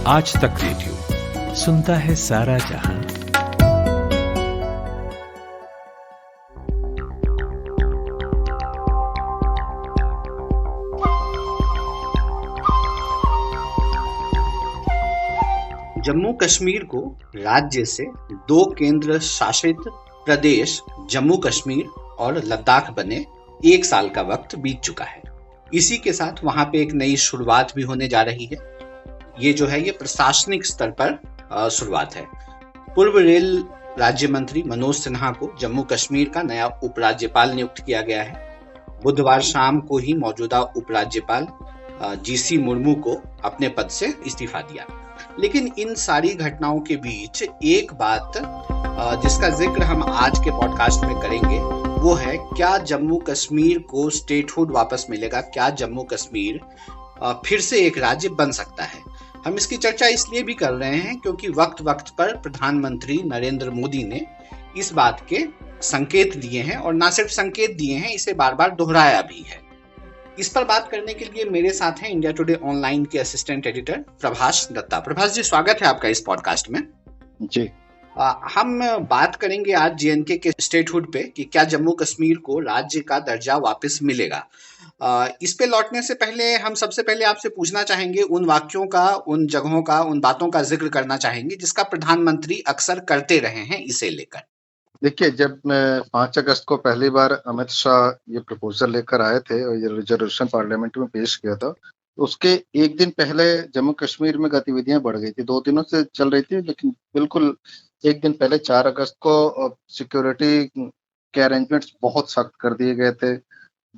आज तक रेडियो सुनता है सारा जहां। जम्मू कश्मीर को राज्य से दो केंद्र शासित प्रदेश जम्मू कश्मीर और लद्दाख बने 1 साल का वक्त बीत चुका है। इसी के साथ वहां पे एक नई शुरुआत भी होने जा रही है। ये जो है ये प्रशासनिक स्तर पर शुरुआत है। पूर्व रेल राज्य मंत्री मनोज सिन्हा को जम्मू कश्मीर का नया उपराज्यपाल नियुक्त किया गया है। बुधवार शाम को ही मौजूदा उपराज्यपाल जीसी मुर्मू को अपने पद से इस्तीफा दिया। लेकिन इन सारी घटनाओं के बीच एक बात जिसका जिक्र हम आज के पॉडकास्ट में करेंगे वो है, क्या जम्मू कश्मीर को स्टेटहुड वापस मिलेगा? क्या जम्मू कश्मीर फिर से एक राज्य बन सकता है? हम इसकी चर्चा इसलिए भी कर रहे हैं क्योंकि वक्त वक्त पर प्रधानमंत्री नरेंद्र मोदी ने इस बात के संकेत दिए हैं, और ना सिर्फ संकेत दिए हैं, इसे बार बार दोहराया भी है। इस पर बात करने के लिए मेरे साथ हैं इंडिया टुडे ऑनलाइन के असिस्टेंट एडिटर प्रभाष दत्ता। प्रभाष जी, स्वागत है आपका इस पॉडकास्ट में। जी। हम बात करेंगे आज जेएनके के स्टेटहुड पे कि क्या जम्मू कश्मीर को राज्य का दर्जा वापस मिलेगा। इस पे लौटने से पहले हम सबसे पहले आपसे पूछना चाहेंगे उन वाक्यों का, उन जगहों का, उन बातों का जिक्र करना चाहेंगे जिसका प्रधानमंत्री अक्सर करते रहे हैं इसे लेकर। देखिए, जब 5 अगस्त को पहली बार अमित शाह ये प्रपोजल लेकर आए थे और ये रिजोल्यूशन पार्लियामेंट में पेश किया था, तो उसके एक दिन पहले जम्मू कश्मीर में गतिविधियां बढ़ गई थी। 2 दिनों से चल रही थी, लेकिन बिल्कुल एक दिन पहले 4 अगस्त को सिक्योरिटी के अरेंजमेंट्स बहुत सख्त कर दिए गए थे।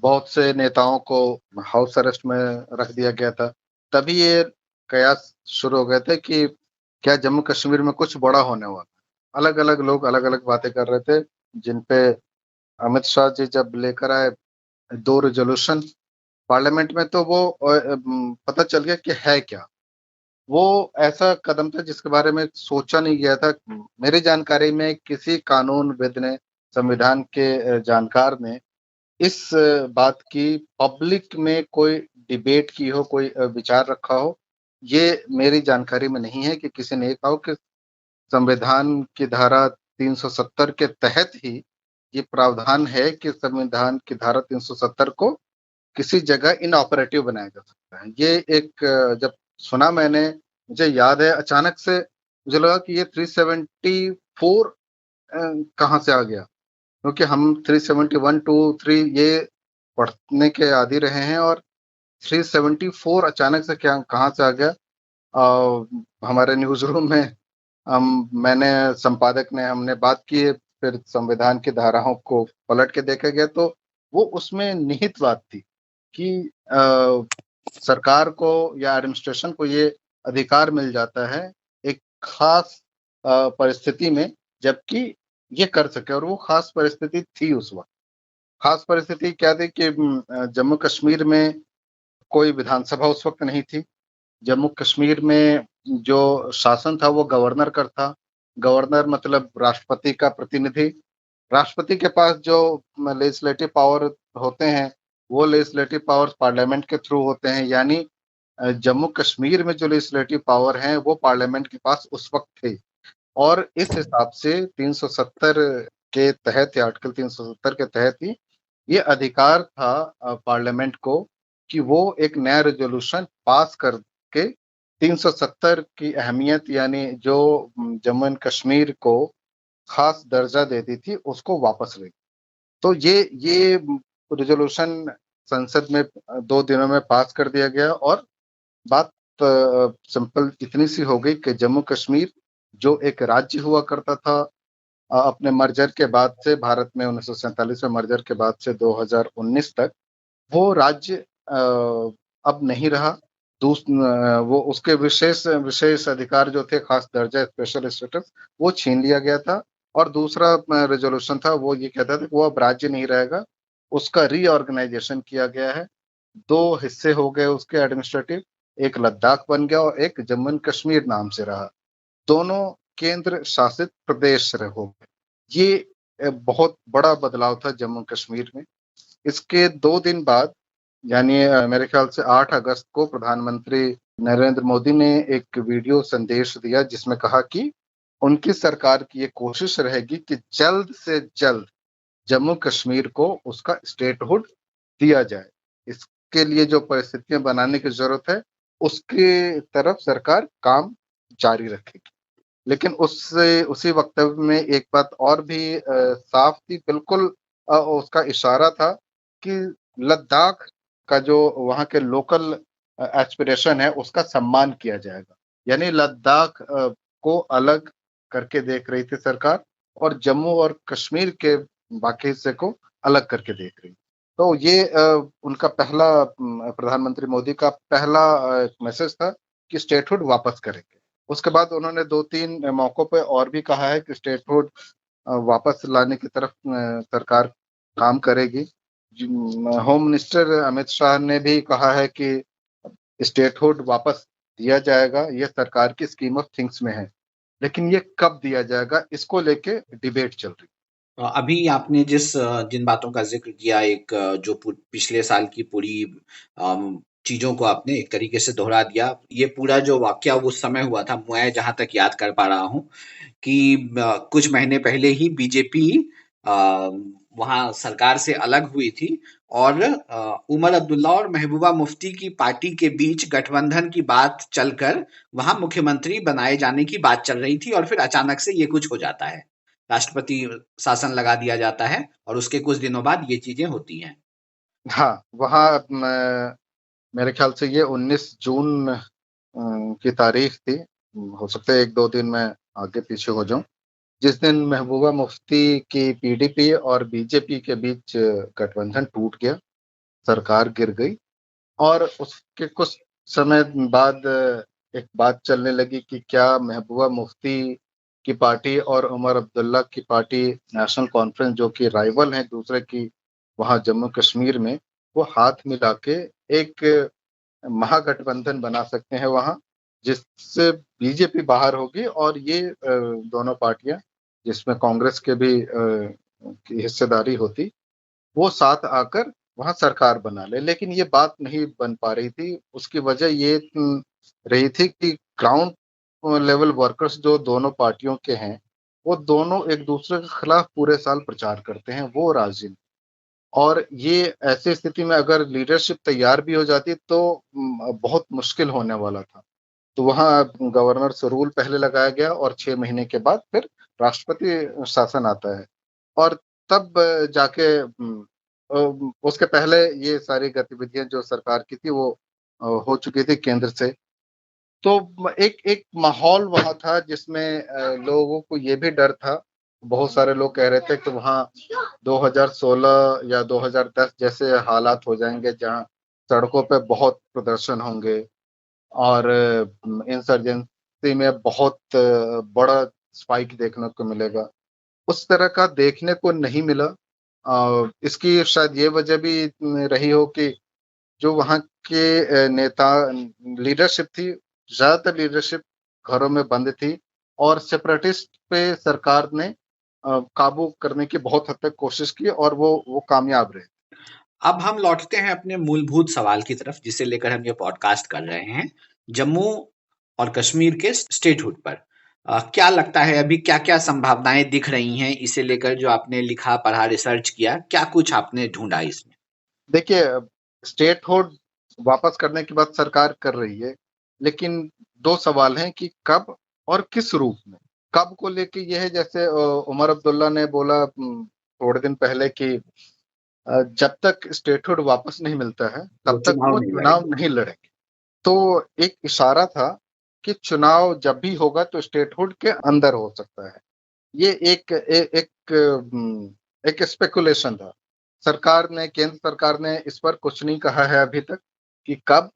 बहुत से नेताओं को हाउस अरेस्ट में रख दिया गया था। तभी ये कयास शुरू हो गए थे कि क्या जम्मू कश्मीर में कुछ बड़ा होने वाला। अलग अलग लोग अलग अलग बातें कर रहे थे, जिन पे अमित शाह जी जब लेकर आए 2 रेजोल्यूशन पार्लियामेंट में, तो वो पता चल गया कि है क्या। वो ऐसा कदम था जिसके बारे में सोचा नहीं गया था। मेरी जानकारी में किसी कानूनविद ने, संविधान के जानकार ने इस बात की पब्लिक में कोई डिबेट की हो, कोई विचार रखा हो, ये मेरी जानकारी में नहीं है कि किसी ने कहा हो कि संविधान की धारा 370 के तहत ही ये प्रावधान है कि संविधान की धारा 370 को किसी जगह इनऑपरेटिव बनाया जा सकता है। ये एक जब सुना मैंने, मुझे याद है अचानक से मुझे लगा कि ये 374 कहाँ से आ गया, क्योंकि हम 371, 2, 3 ये पढ़ने के आदी रहे हैं, और 374 अचानक से क्या कहाँ से आ गया। हमारे न्यूज रूम में मैंने, संपादक ने, हमने बात की है, फिर संविधान की धाराओं को पलट के देखा गया तो वो उसमें निहित बात थी कि सरकार को या एडमिनिस्ट्रेशन को ये अधिकार मिल जाता है एक खास परिस्थिति में, जबकि ये कर सके। और वो खास परिस्थिति थी उस वक्त। खास परिस्थिति क्या थी कि जम्मू कश्मीर में कोई विधानसभा उस वक्त नहीं थी। जम्मू कश्मीर में जो शासन था वो गवर्नर का था। गवर्नर मतलब राष्ट्रपति का प्रतिनिधि। राष्ट्रपति के पास जो लेजिस्लेटिव पावर होते हैं वो लेजिस्लेटिव पावर्स पार्लियामेंट के थ्रू होते हैं, यानी जम्मू कश्मीर में जो लेजिस्लेटिव पावर हैं वो पार्लियामेंट के पास उस वक्त थे। और इस हिसाब से 370 के तहत या आर्टिकल 370 के तहत ही ये अधिकार था पार्लियामेंट को कि वो एक नया रेजोल्यूशन पास करके 370 की अहमियत, यानी जो जम्मू एंड कश्मीर को खास दर्जा देती थी, उसको वापस ले। तो ये रेजोल्यूशन संसद में 2 दिनों में पास कर दिया गया, और बात सिंपल इतनी सी हो गई कि जम्मू कश्मीर जो एक राज्य हुआ करता था अपने मर्जर के बाद से, भारत में 1947 में मर्जर के बाद से 2019 तक, वो राज्य अब नहीं रहा। वो उसके विशेष अधिकार जो थे, खास दर्जा, स्पेशल स्टेटस, वो छीन लिया गया था। और दूसरा रेजोल्यूशन था वो ये कहता था कि वो अब राज्य नहीं रहेगा, उसका रीऑर्गेनाइजेशन किया गया है। 2 हिस्से हो गए उसके एडमिनिस्ट्रेटिव, एक लद्दाख बन गया और एक जम्मू एंड कश्मीर नाम से रहा। दोनों केंद्र शासित प्रदेश हो गए। ये बहुत बड़ा बदलाव था जम्मू कश्मीर में। इसके 2 दिन बाद, यानी मेरे ख्याल से 8 अगस्त को प्रधानमंत्री नरेंद्र मोदी ने एक वीडियो संदेश दिया जिसमें कहा कि उनकी सरकार की ये कोशिश रहेगी कि जल्द से जल्द जम्मू कश्मीर को उसका स्टेटहुड दिया जाए। इसके लिए जो परिस्थितियां बनाने की जरूरत है, उसकी तरफ सरकार काम जारी रखेगी। लेकिन उससे उसी वक्तव्य में एक बात और भी साफ थी, बिल्कुल उसका इशारा था कि लद्दाख का जो वहाँ के लोकल एस्पिरेशन है, उसका सम्मान किया जाएगा। यानी लद्दाख को अलग करके देख रही थी सरकार और जम्मू और कश्मीर के बाकी हिस्से को अलग करके देख रही। तो ये उनका पहला प्रधानमंत्री मोदी का पहला मैसेज था कि स्टेटहुड वापस करेंगे। उसके बाद उन्होंने 2-3 मौकों पे और भी कहा है कि स्टेटहुड वापस लाने की तरफ सरकार काम करेगी। होम मिनिस्टर अमित शाह ने भी कहा है कि स्टेटहुड वापस दिया जाएगा, ये सरकार की स्कीम ऑफ थिंग्स में है। लेकिन ये कब दिया जाएगा, इसको लेके डिबेट चल रही है। अभी आपने जिन बातों का जिक्र किया, एक जो पिछले साल की पूरी चीजों को आपने एक तरीके से दोहरा दिया। ये पूरा जो वाकया उस समय हुआ था, मैं जहां तक याद कर पा रहा हूँ कि कुछ महीने पहले ही बीजेपी वहां सरकार से अलग हुई थी और उमर अब्दुल्ला और महबूबा मुफ्ती की पार्टी के बीच गठबंधन की बात चलकर वहां मुख्यमंत्री बनाए जाने की बात चल रही थी और फिर अचानक से ये कुछ हो जाता है, राष्ट्रपति शासन लगा दिया जाता है और उसके कुछ दिनों बाद ये चीजें होती हैं। हाँ, वहाँ मेरे ख्याल से ये 19 जून की तारीख थी। हो सकता है 1-2 दिन में आगे पीछे हो जाऊं, जिस दिन महबूबा मुफ्ती की पीडीपी और बीजेपी के बीच गठबंधन टूट गया, सरकार गिर गई और उसके कुछ समय बाद एक बात चलने लगी कि क्या महबूबा मुफ्ती की पार्टी और उमर अब्दुल्ला की पार्टी नेशनल कॉन्फ्रेंस, जो कि राइवल है दूसरे की वहां जम्मू कश्मीर में, वो हाथ मिला के एक महागठबंधन बना सकते हैं वहां, जिससे बीजेपी बाहर होगी और ये दोनों पार्टियां, जिसमें कांग्रेस के भी की हिस्सेदारी होती, वो साथ आकर वहां सरकार बना ले। लेकिन ये बात नहीं बन पा रही थी। उसकी वजह ये रही थी कि ग्राउंड लेवल वर्कर्स जो दोनों पार्टियों के हैं, वो दोनों एक दूसरे के खिलाफ पूरे साल प्रचार करते हैं, वो राजी नहीं। और ये ऐसी स्थिति में अगर लीडरशिप तैयार भी हो जाती तो बहुत मुश्किल होने वाला था। तो वहाँ गवर्नर से रूल पहले लगाया गया और 6 महीने के बाद फिर राष्ट्रपति शासन आता है। और तब जाके उसके पहले ये सारी गतिविधियां जो सरकार की थी वो हो चुकी थी केंद्र से। तो एक एक माहौल वहाँ था जिसमें लोगों को ये भी डर था। बहुत सारे लोग कह रहे थे कि वहाँ 2016 या 2010 जैसे हालात हो जाएंगे, जहाँ सड़कों पे बहुत प्रदर्शन होंगे और इंसर्जेंसी में बहुत बड़ा स्पाइक देखने को मिलेगा। उस तरह का देखने को नहीं मिला। इसकी शायद ये वजह भी रही हो कि जो वहाँ के नेता लीडरशिप थी, ज्यादातर लीडरशिप घरों में बंद थी और सेपरेटिस्ट पे सरकार ने काबू करने की बहुत हद तक कोशिश की और वो कामयाब रहे। अब हम लौटते हैं अपने मूलभूत सवाल की तरफ, जिसे लेकर हम ये पॉडकास्ट कर रहे हैं, जम्मू और कश्मीर के स्टेटहुड पर। क्या लगता है अभी क्या क्या संभावनाएं दिख रही हैं इसे लेकर? जो आपने लिखा, पढ़ा, रिसर्च किया, क्या कुछ आपने ढूंढा इसमें? देखिए, स्टेटहुड वापस करने की बात सरकार कर रही है, लेकिन 2 सवाल हैं कि कब और किस रूप में। कब को लेके ये है, जैसे उमर अब्दुल्ला ने बोला थोड़े दिन पहले कि जब तक स्टेटहुड वापस नहीं मिलता है वो तब तक चुनाव वो नहीं चुनाव लड़ेंगे। नहीं लड़ेंगे। तो एक इशारा था कि चुनाव जब भी होगा तो स्टेटहुड के अंदर हो सकता है। ये एक स्पेकुलेशन था। केंद्र सरकार ने इस पर कुछ नहीं कहा है अभी तक कि कब।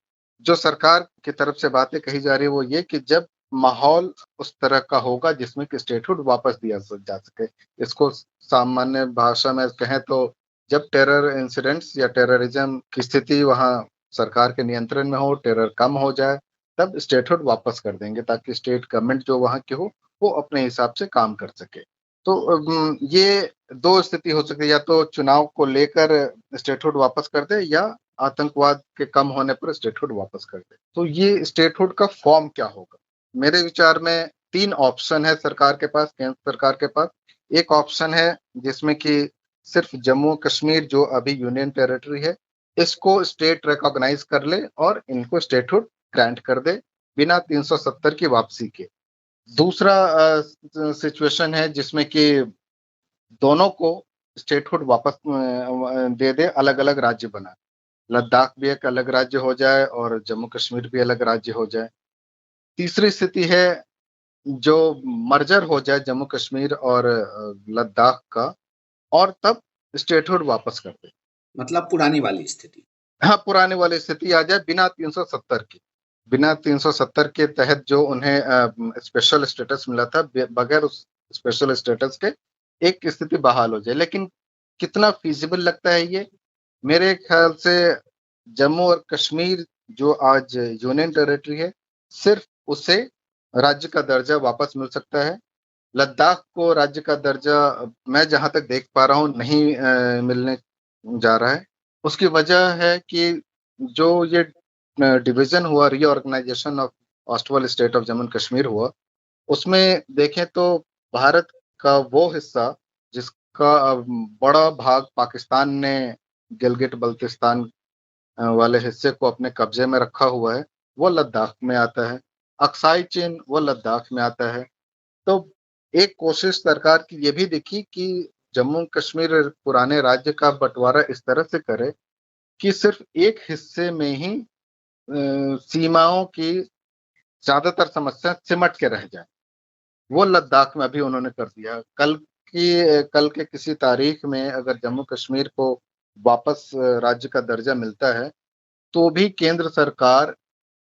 जो सरकार की तरफ से बातें कही जा रही है वो ये कि जब माहौल उस तरह का होगा जिसमें कि स्टेटहुड वापस दिया जा सके। इसको सामान्य भाषा में कहें तो जब टेरर इंसिडेंट्स या टेररिज्म की स्थिति वहां सरकार के नियंत्रण में हो, टेरर कम हो जाए, तब स्टेटहुड वापस कर देंगे ताकि स्टेट गवर्नमेंट जो वहां की हो वो अपने हिसाब से काम कर सके। तो ये 2 स्थिति हो सकती है, या तो चुनाव को लेकर स्टेटहुड वापस कर दे या आतंकवाद के कम होने पर स्टेटहुड वापस कर दे। तो ये स्टेटहुड का फॉर्म क्या होगा? मेरे विचार में 3 ऑप्शन है सरकार के पास, केंद्र सरकार के पास। एक ऑप्शन है जिसमें कि सिर्फ जम्मू कश्मीर जो अभी यूनियन टेरिटरी है इसको स्टेट रिकॉग्नाइज कर ले और इनको स्टेटहुड ग्रांट कर दे बिना 370 की वापसी के। दूसरा सिचुएशन है जिसमें कि दोनों को स्टेटहुड वापस दे दे, अलग अलग राज्य बना, लद्दाख भी एक अलग राज्य हो जाए और जम्मू कश्मीर भी अलग राज्य हो जाए। तीसरी स्थिति है जो मर्जर हो जाए जम्मू कश्मीर और लद्दाख का, और तब स्टेटहुड वापस कर दे। मतलब पुरानी वाली स्थिति। हाँ, पुरानी वाली स्थिति आ जाए बिना 370 की। बिना 370 के तहत जो उन्हें स्पेशल स्टेटस मिला था, बगैर उस स्पेशल स्टेटस के एक स्थिति बहाल हो जाए। लेकिन कितना फीजिबल लगता है ये? मेरे ख्याल से जम्मू और कश्मीर जो आज यूनियन टेरिटरी है, सिर्फ उसे राज्य का दर्जा वापस मिल सकता है। लद्दाख को राज्य का दर्जा मैं जहां तक देख पा रहा हूं नहीं मिलने जा रहा है। उसकी वजह है कि जो ये डिवीजन हुआ, reorganisation of erstwhile state of Jammu and Kashmir हुआ, उसमें देखें तो भारत का वो हिस्सा जिसका बड़ा भाग पाकिस्तान ने गिलगिट बल्तिस्तान वाले हिस्से को अपने कब्जे में रखा हुआ है, वो लद्दाख में आता है। अक्साई चीन वो लद्दाख में आता है। तो एक कोशिश सरकार की ये भी दिखी कि जम्मू कश्मीर पुराने राज्य का बंटवारा इस तरह से करे कि सिर्फ एक हिस्से में ही सीमाओं की ज्यादातर समस्या सिमट के रह जाए। वो लद्दाख में अभी उन्होंने कर दिया। कल के किसी तारीख में अगर जम्मू कश्मीर को वापस राज्य का दर्जा मिलता है तो भी केंद्र सरकार,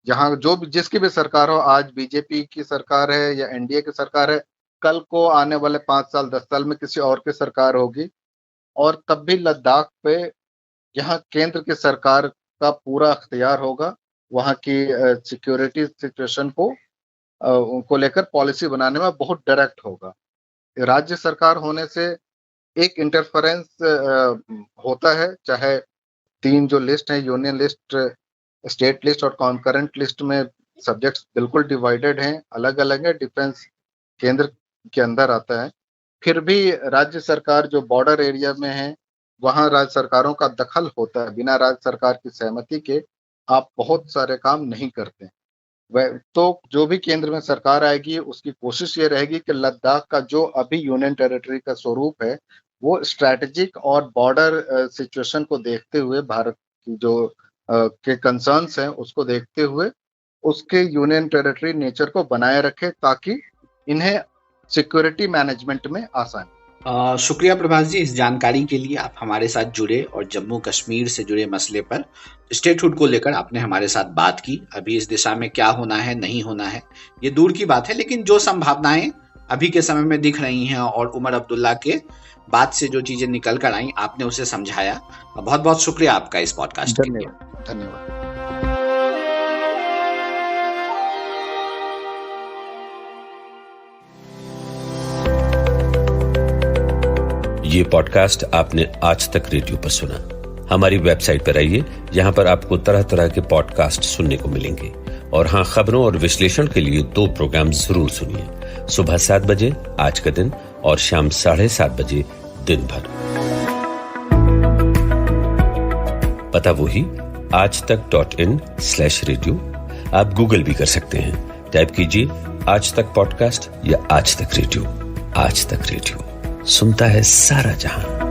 जहां जिसकी भी सरकार हो, आज बीजेपी की सरकार है या एनडीए की सरकार है, कल को आने वाले 5 साल 10 साल में किसी और की सरकार होगी, और तब भी लद्दाख पे यहाँ केंद्र की सरकार का पूरा अख्तियार होगा। वहाँ की सिक्योरिटी सिचुएशन को लेकर पॉलिसी बनाने में बहुत डायरेक्ट होगा। राज्य सरकार होने से एक इंटरफेरेंस होता है, चाहे 3 जो लिस्ट है, यूनियन लिस्ट, स्टेट लिस्ट और कॉन्करेंट लिस्ट में सब्जेक्ट्स बिल्कुल डिवाइडेड हैं, अलग अलग है। डिफेंस केंद्र के अंदर आता है। फिर भी राज्य सरकार जो बॉर्डर एरिया में है वहां राज्य सरकारों का दखल होता है। बिना राज्य सरकार की सहमति के आप बहुत सारे काम नहीं करते। तो जो भी केंद्र में सरकार आएगी उसकी कोशिश ये रहेगी कि लद्दाख का जो अभी यूनियन टेरिटरी का स्वरूप है वो स्ट्रैटेजिक और बॉर्डर सिचुएशन को देखते हुए, भारत की जो के कंसर्न्स हैं उसको देखते हुए उसके यूनियन टेरिटरी नेचर को बनाए रखे ताकि इन्हें सिक्योरिटी मैनेजमेंट में आसानी। शुक्रिया प्रभास जी इस जानकारी के लिए। आप हमारे साथ जुड़े और जम्मू कश्मीर से जुड़े मसले पर, स्टेटहुड को लेकर आपने हमारे साथ बात की। अभी इस दिशा में क्या होना है, नहीं होना है, ये दूर की बात है, लेकिन जो संभावनाएं अभी के समय में दिख रही हैं और उमर अब्दुल्ला के बात से जो चीजें निकल कर आई, आपने उसे समझाया। बहुत बहुत शुक्रिया आपका इस पॉडकास्ट के लिए। धन्यवाद। ये पॉडकास्ट आपने आज तक रेडियो पर सुना। हमारी वेबसाइट पर आइए, यहाँ पर आपको तरह तरह के पॉडकास्ट सुनने को मिलेंगे। और हाँ, खबरों और विश्लेषण के लिए 2 प्रोग्राम जरूर सुनिए, सुबह 7 बजे आज का दिन और शाम 7:30 बजे दिन भर। पता वही aajtak.in/radio। आप गूगल भी कर सकते हैं, टाइप कीजिए आज तक पॉडकास्ट या आज तक रेडियो। आज तक रेडियो सुनता है सारा जहां।